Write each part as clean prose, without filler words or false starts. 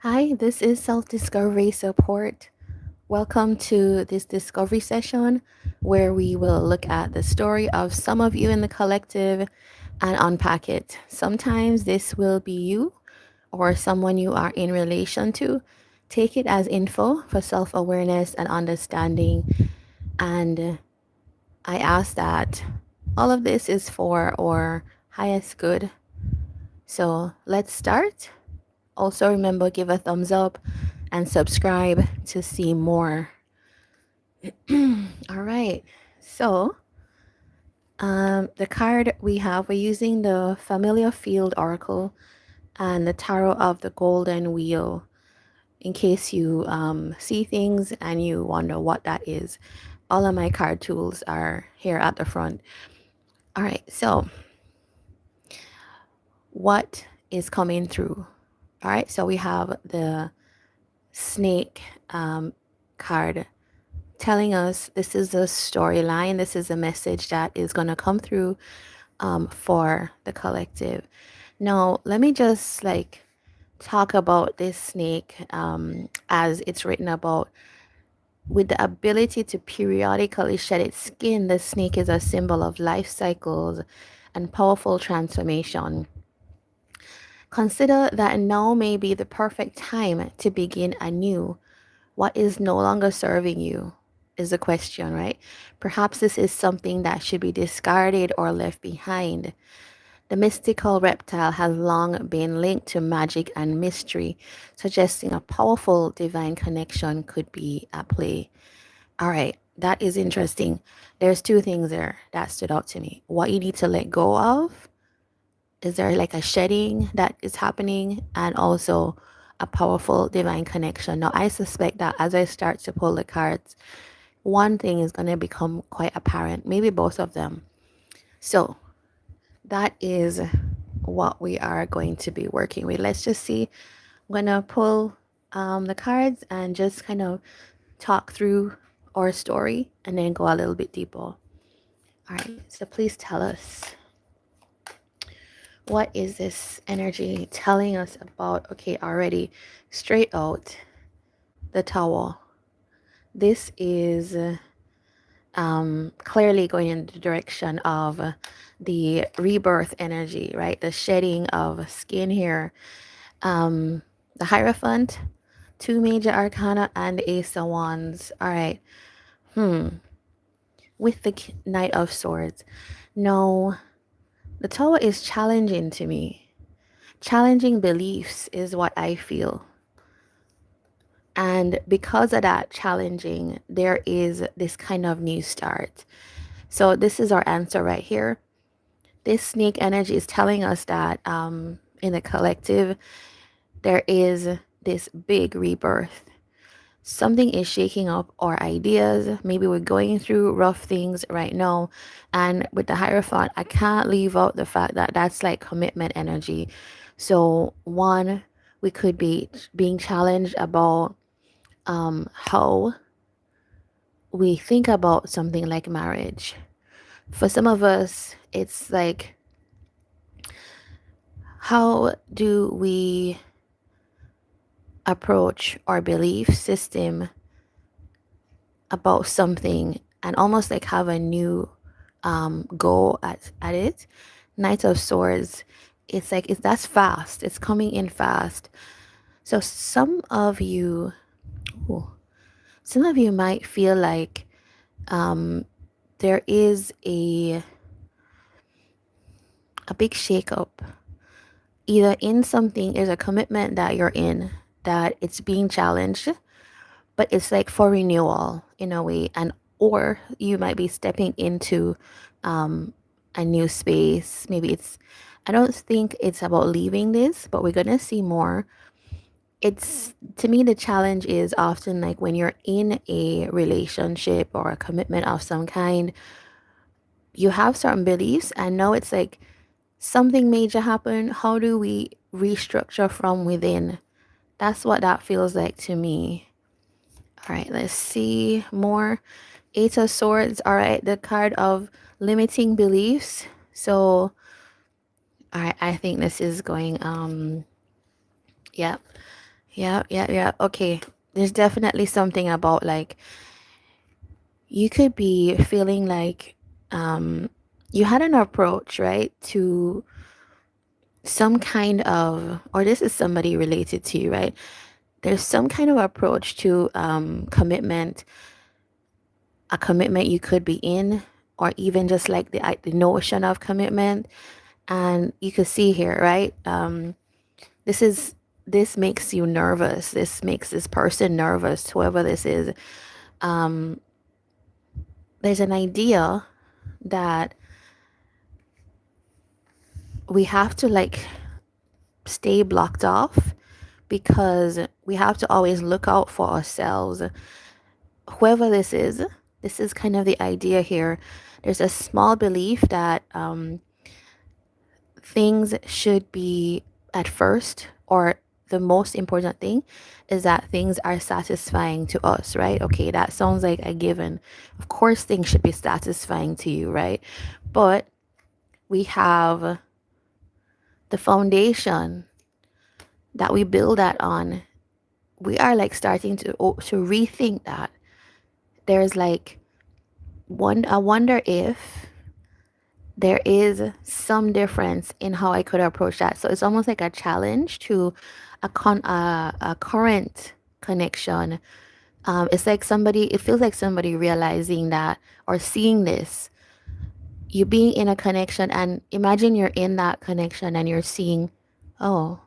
Hi, this is Self Discovery Support. Welcome to this discovery session where we will look at the story of some of you in the collective and unpack it. Sometimes this will be you or someone you are in relation to. Take it as info for self awareness and understanding. And I ask that all of this is for our highest good. So let's start. Also, remember give a thumbs up and subscribe to see more. All right. So, the card we have, we're using the Familiar Field Oracle and the Tarot of the Golden Wheel in case you see things and you wonder what that is. All of my card tools are here at the front. All right. So, what is coming through? All right. So, we have the snake card telling us this is a storyline, this is a message that is going to come through for the collective. Now, let me just talk about this snake as it's written about. With the ability to periodically shed its skin, the snake is a symbol of life cycles and powerful transformation. Consider that now may be the perfect time to begin anew. What is no longer serving you is the question, right? Perhaps this is something that should be discarded or left behind. The mystical reptile has long been linked to magic and mystery, suggesting a powerful divine connection could be at play. All right, that is interesting. There's two things there that stood out to me. What you need to let go of, is there like a shedding that is happening, and also a powerful divine connection. Now, I suspect that as I start to pull the cards, one thing is going to become quite apparent, maybe both of them. So, that is what we are going to be working with. Let's just see. I'm going to pull the cards and just kind of talk through our story and then go a little bit deeper. All right, so please tell us, what is this energy telling us about? Okay, already straight out the tower. This is clearly going in the direction of the rebirth energy, right? The shedding of skin here. The Hierophant, two major arcana, and Ace of Wands. All right. With the Knight of Swords. No, the tower is challenging to me. Challenging beliefs is what I feel. And because of that challenging, there is this kind of new start. So this is our answer right here. This snake energy is telling us that in the collective, there is this big rebirth. Something is shaking up our ideas. Maybe we're going through rough things right now. And with the Hierophant, I can't leave out the fact that that's like commitment energy. So, one, we could be being challenged about how we think about something like marriage. For some of us, it's like, how do we approach our belief system about something and almost like have a new go at it? Knight of Swords, it's like that's fast. It's coming in fast. So ooh, some of you might feel like there is a big shakeup. Either in something, there's a commitment that you're in that it's being challenged, but it's like for renewal in a way, and or you might be stepping into a new space. Maybe it's, I don't think it's about leaving this, but we're gonna see more. It's, to me, the challenge is often like when you're in a relationship or a commitment of some kind, you have certain beliefs, and now it's like something major happened. How do we restructure from within? That's what that feels like to me. All right, let's see more. Eight of Swords. All right, the card of limiting beliefs. So, all right, I think this is going, yeah. Yeah, yeah, yeah. Okay. There's definitely something about like you could be feeling like you had an approach, right, to some kind of, or this is somebody related to you, right? There's some kind of approach to commitment, a commitment you could be in, or even just like the notion of commitment. And you could see here, right? This is this makes you nervous. This makes this person nervous, whoever this is. Um, there's an idea that we have to like stay blocked off because we have to always look out for ourselves. Whoever this is kind of the idea here. There's a small belief that things should be at first, or the most important thing is that things are satisfying to us, right? Okay, that sounds like a given. Of course, things should be satisfying to you, right? But we have the foundation that we build that on. We are like starting to rethink that. There's like one. I wonder if there is some difference in how I could approach that. So it's almost like a challenge to a current connection. It's like somebody. It feels like somebody realizing that or seeing this. You being in a connection, and imagine you're in that connection and you're seeing, oh,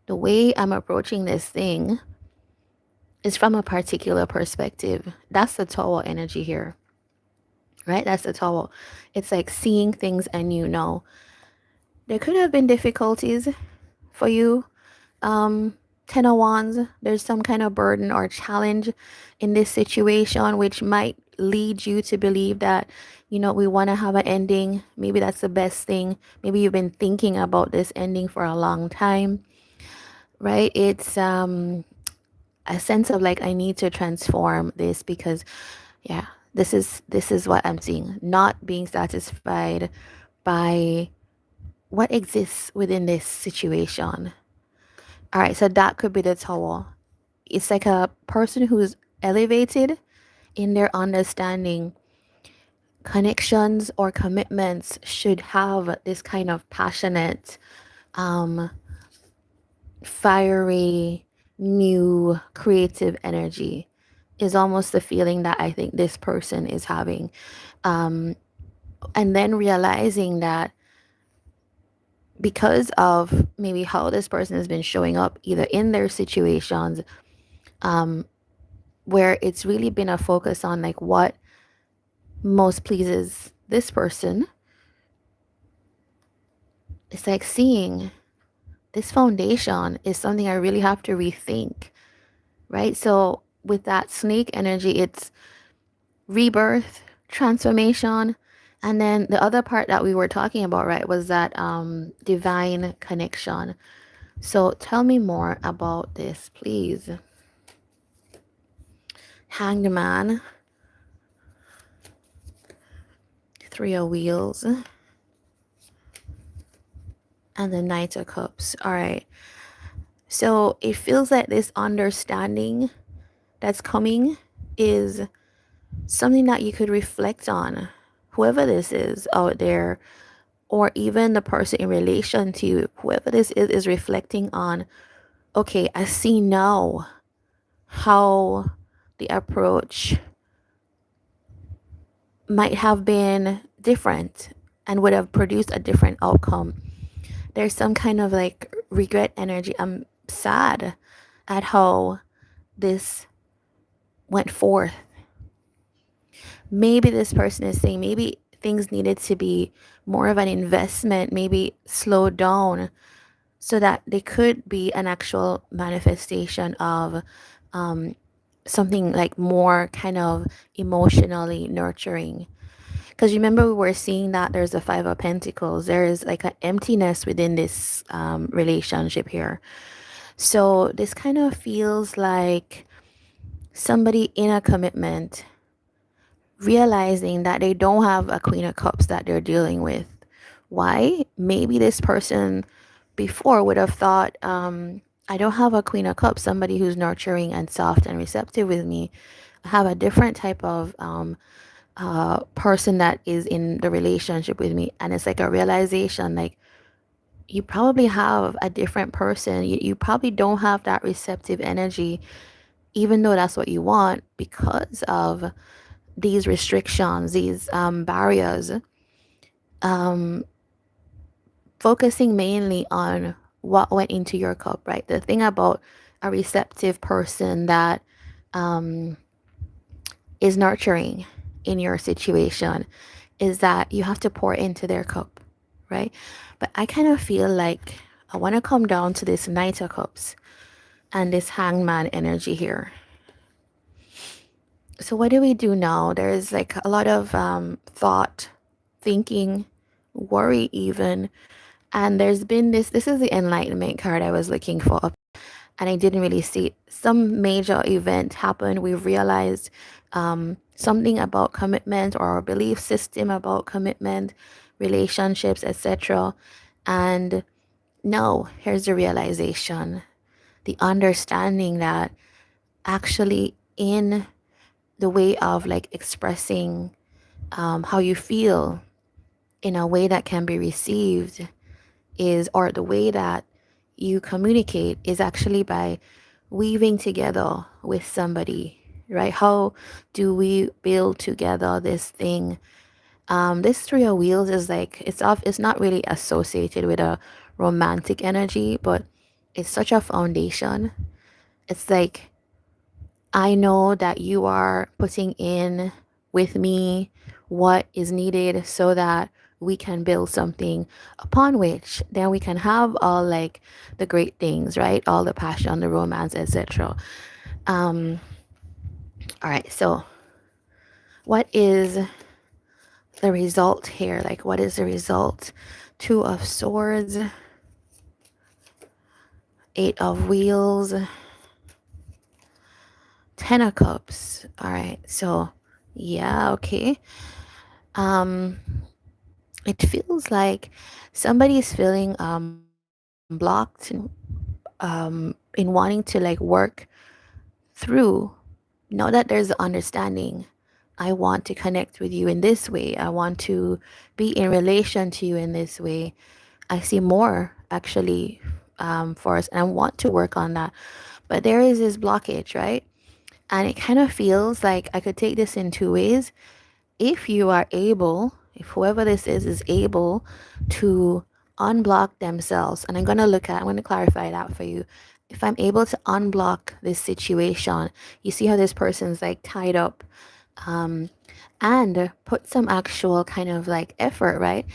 the way I'm approaching this thing is from a particular perspective. That's the Tower energy here, right? That's the Tower. It's like seeing things and there could have been difficulties for you. Ten of Wands, there's some kind of burden or challenge in this situation, which might lead you to believe that, we want to have an ending. Maybe that's the best thing. Maybe you've been thinking about this ending for a long time, right? It's a sense of like, I need to transform this because, yeah, this is what I'm seeing. Not being satisfied by what exists within this situation. All right, so that could be the Tower. It's like a person who's elevated in their understanding. Connections or commitments should have this kind of passionate, um, fiery, new, creative energy. Is almost the feeling that I think this person is having. Um, and then realizing that because of maybe how this person has been showing up, either in their situations, um, where it's really been a focus on like what most pleases this person, it's like seeing this foundation is something I really have to rethink, right? So with that snake energy, it's rebirth, transformation, and then the other part that we were talking about, right, was that divine connection. So tell me more about this, please. Hanged Man, Three of Wheels, and the Knight of Cups. All right. So it feels like this understanding that's coming is something that you could reflect on. Whoever this is out there, or even the person in relation to you, whoever this is reflecting on, okay, I see now how the approach might have been different and would have produced a different outcome. There's some kind of like regret energy. I'm sad at how this went forth. Maybe this person is saying maybe things needed to be more of an investment, maybe slow down so that they could be an actual manifestation of something like more kind of emotionally nurturing. Because remember, we were seeing that there's a Five of Pentacles. There is like an emptiness within this relationship here. So this kind of feels like somebody in a commitment realizing that they don't have a Queen of Cups that they're dealing with. Why? Maybe this person before would have thought, I don't have a Queen of Cups, somebody who's nurturing and soft and receptive with me. I have a different type of person that is in the relationship with me. And it's like a realization, like, you probably have a different person. You probably don't have that receptive energy, even though that's what you want, because of these restrictions, these barriers, focusing mainly on what went into your cup, right? The thing about a receptive person that is nurturing in your situation is that you have to pour into their cup, right? But I kind of feel like I want to come down to this Knight of Cups and this Hangman energy here. So what do we do now? There's like a lot of thought, thinking, worry even. And there's been this is the Enlightenment card I was looking for, and I didn't really see it. Some major event happened. We realized something about commitment, or our belief system about commitment, relationships, etc. And no, here's the realization, the understanding that actually in the way of like expressing how you feel in a way that can be received is, or the way that you communicate is actually by weaving together with somebody, right? How do we build together this thing? This Three of Wheels is like, it's not really associated with a romantic energy, but it's such a foundation. It's like, I know that you are putting in with me what is needed so that we can build something upon which then we can have all like the great things, right? All the passion, the romance, etc. All right, so what is the result here? Like, what is the result? Two of Swords, Eight of Wheels, Ten of Cups. All right, so yeah, okay. It feels like somebody is feeling blocked in wanting to like work through. Know that there's understanding. I want to connect with you in this way. I want to be in relation to you in this way. I see more actually for us, and I want to work on that. But there is this blockage, right? And it kind of feels like I could take this in two ways. If you are able, if whoever this is able to unblock themselves, and I'm going to clarify that for you. If I'm able to unblock this situation, you see how this person's like tied up, and put some actual kind of like effort, right?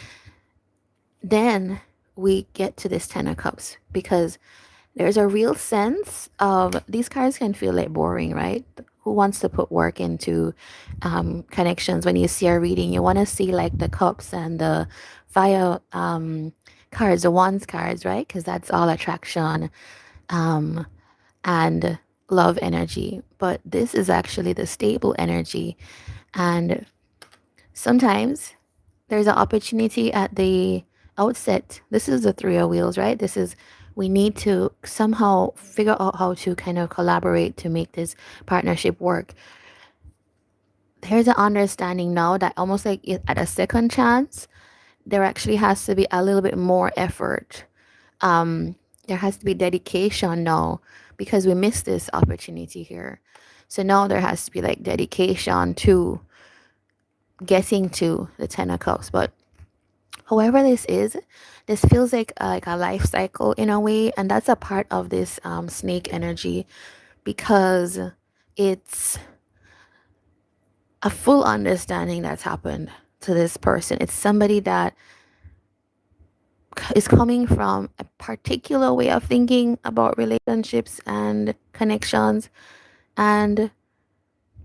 Then we get to this Ten of Cups, because there's a real sense of, these cards can feel like boring, right? Who wants to put work into connections? When you see a reading, you want to see like the cups and the fire cards, the wands cards, right? Because that's all attraction and love energy. But this is actually the stable energy. And sometimes there's an opportunity at the outset. This is the Three of Wheels, right? This is, we need to somehow figure out how to kind of collaborate to make this partnership work. There's an understanding now that almost like at a second chance, there actually has to be a little bit more effort. There has to be dedication now, because we missed this opportunity here. So now there has to be like dedication to getting to the Ten of Cups. But however this is, this feels like a life cycle in a way, and that's a part of this snake energy, because it's a full understanding that's happened to this person. It's somebody that is coming from a particular way of thinking about relationships and connections, and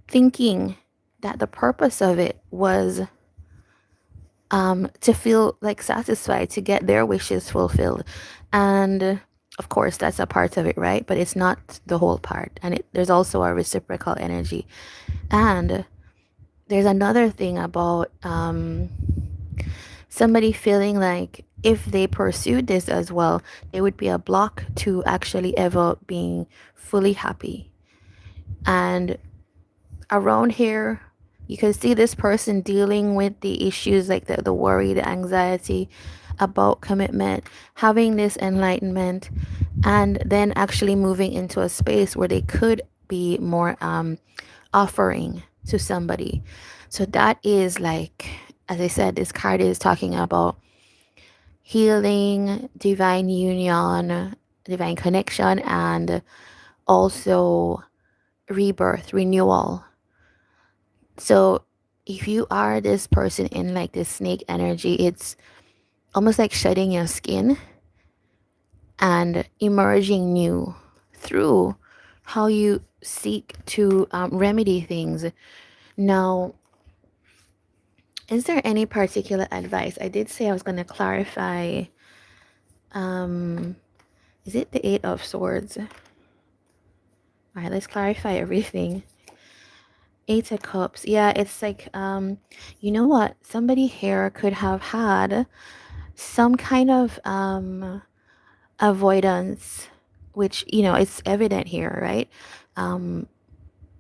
thinking that the purpose of it was to feel like satisfied, to get their wishes fulfilled. And of course, that's a part of it, right? But it's not the whole part. And there's also a reciprocal energy. And there's another thing about somebody feeling like if they pursued this as well, there would be a block to actually ever being fully happy. And around here, you can see this person dealing with the issues like the worry, the anxiety about commitment, having this enlightenment, and then actually moving into a space where they could be more offering to somebody. So that is like, as I said, this card is talking about healing, divine union, divine connection, and also rebirth, renewal. So if you are this person in like this snake energy, it's almost like shedding your skin and emerging new through how you seek to remedy things. Now, is there any particular advice? I did say I was going to clarify. Is it the Eight of Swords? All right, let's clarify everything. Eight of Cups. Yeah, it's like, you know what? Somebody here could have had some kind of avoidance, which, you know, it's evident here, right?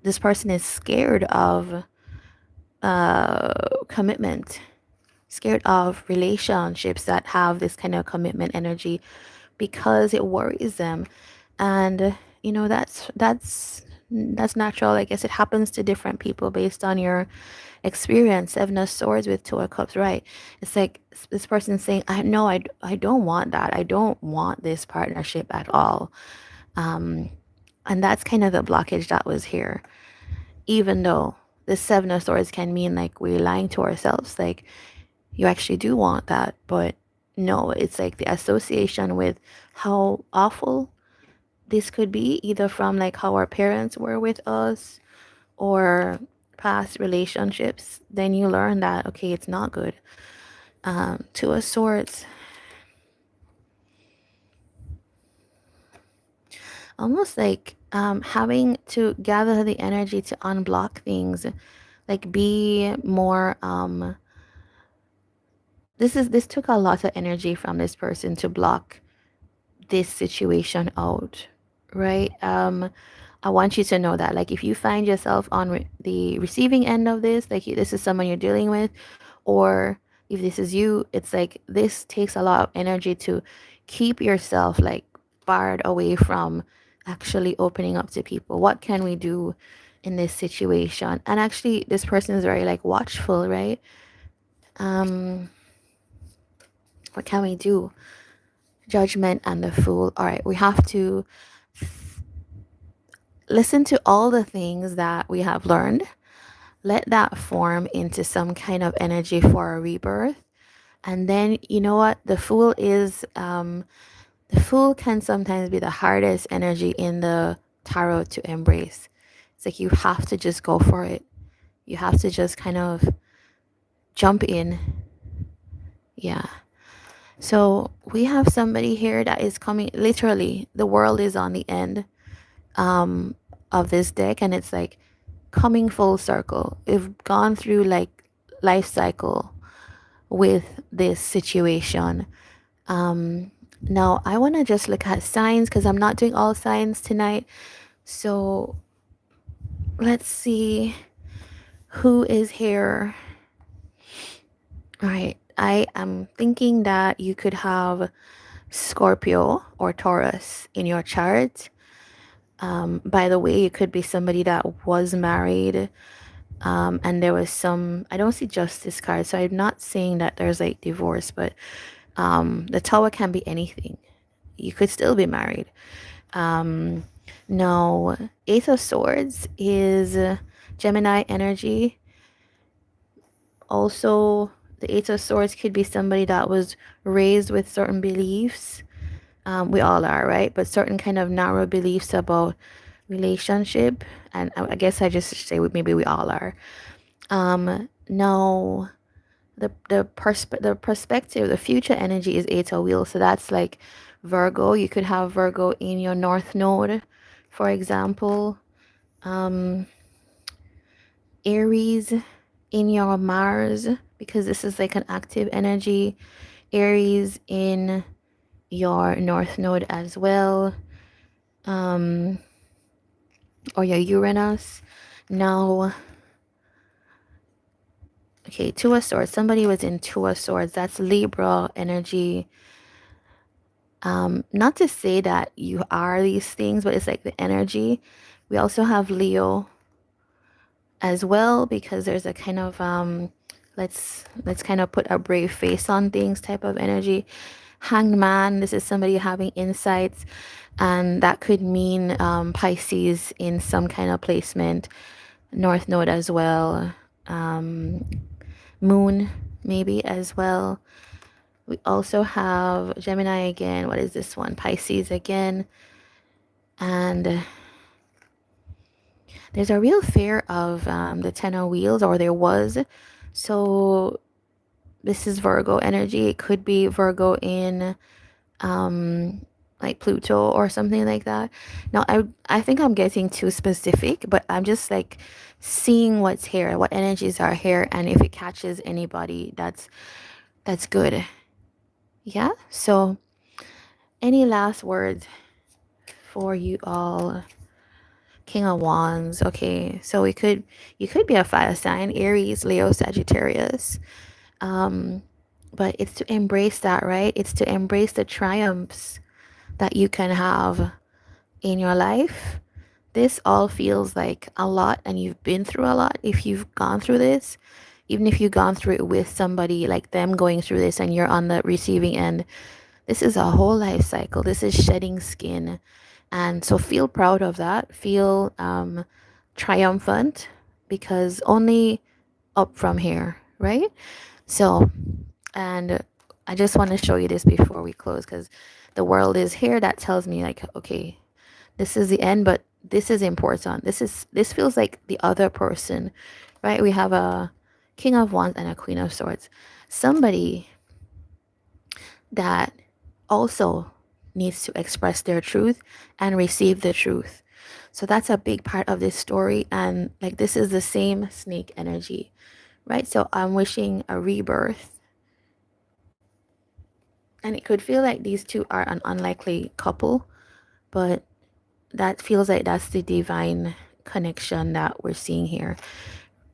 This person is scared of commitment, scared of relationships that have this kind of commitment energy because it worries them. And you know, that's natural. I guess it happens to different people based on your experience. Seven of Swords with Two of Cups, right? It's like this person saying, I don't want that. I don't want this partnership at all. And that's kind of the blockage that was here. Even though the Seven of Swords can mean like we're lying to ourselves, like you actually do want that, but no, it's like the association with how awful this could be, either from like how our parents were with us or past relationships. Then you learn that okay, it's not good. Two of Swords, almost like having to gather the energy to unblock things, like be more this took a lot of energy from this person to block this situation out, right? I want you to know that, like, if you find yourself on the receiving end of this, like this is someone you're dealing with, or if this is you, it's like this takes a lot of energy to keep yourself like barred away from actually opening up to people. What can we do in this situation? And actually, this person is very like watchful, right? What can we do? Judgment and the Fool. All right, we have to listen to all the things that we have learned. Let that form into some kind of energy for a rebirth. And then, you know what? The Fool can sometimes be the hardest energy in the tarot to embrace. It's like you have to just go for it. You have to just kind of jump in. Yeah. So we have somebody here that is coming, literally, the world is on the end of this deck, and it's like coming full circle. We've gone through like life cycle with this situation. Now I want to just look at signs because I'm not doing all signs tonight. So let's see who is here. All right, I am thinking that you could have Scorpio or Taurus in your chart. By the way, it could be somebody that was married, and there was some, I don't see justice card, so I'm not saying that there's like divorce, but the tower can be anything. You could still be married. No, Ace of Swords is Gemini energy. Also, the Ace of Swords could be somebody that was raised with certain beliefs. We all are, right? But certain kind of narrow beliefs about relationship, and I guess I just say maybe we all are. No, the perspective, the future energy is Eight of Wheels, so that's like Virgo. You could have Virgo in your North Node, for example. Aries in your Mars, because this is like an active energy. Aries in your North Node as well, or your Uranus. Now, okay, Two of Swords. Somebody was in Two of Swords. That's Libra energy. Not to say that you are these things, but it's like the energy. We also have Leo as well, because there's a kind of let's kind of put a brave face on things type of energy. Hanged Man, this is somebody having insights, and that could mean Pisces in some kind of placement. North Node as well. Moon maybe as well. We also have Gemini again. What is this one? Pisces again. And there's a real fear of the Ten of Wheels, or there was. So this is Virgo energy. It could be Virgo in like Pluto or something like that. Now, I think I'm getting too specific, but I'm just like seeing what's here, what energies are here, and if it catches anybody, that's good. Yeah. So, any last words for you all? King of Wands. Okay, so you could be a fire sign, Aries, Leo, Sagittarius. But it's to embrace that, right? It's to embrace the triumphs that you can have in your life. This all feels like a lot, and you've been through a lot if you've gone through this. Even if you've gone through it with somebody, like them going through this and you're on the receiving end, this is a whole life cycle. This is shedding skin. And so feel proud of that. Feel triumphant, because only up from here, right? So, and I just want to show you this before we close, because the world is here that tells me like, okay, this is the end, but this is important. This feels like the other person, right? We have a King of Wands and a Queen of Swords. Somebody that also needs to express their truth and receive the truth. So that's a big part of this story. And like, this is the same snake energy, right? So I'm wishing a rebirth. And it could feel like these two are an unlikely couple, but that feels like that's the divine connection that we're seeing here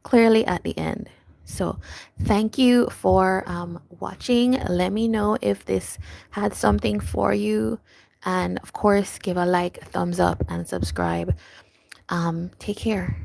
clearly at the end. So thank you for watching. Let me know if this had something for you, and of course give a like, thumbs up, and subscribe. Take care.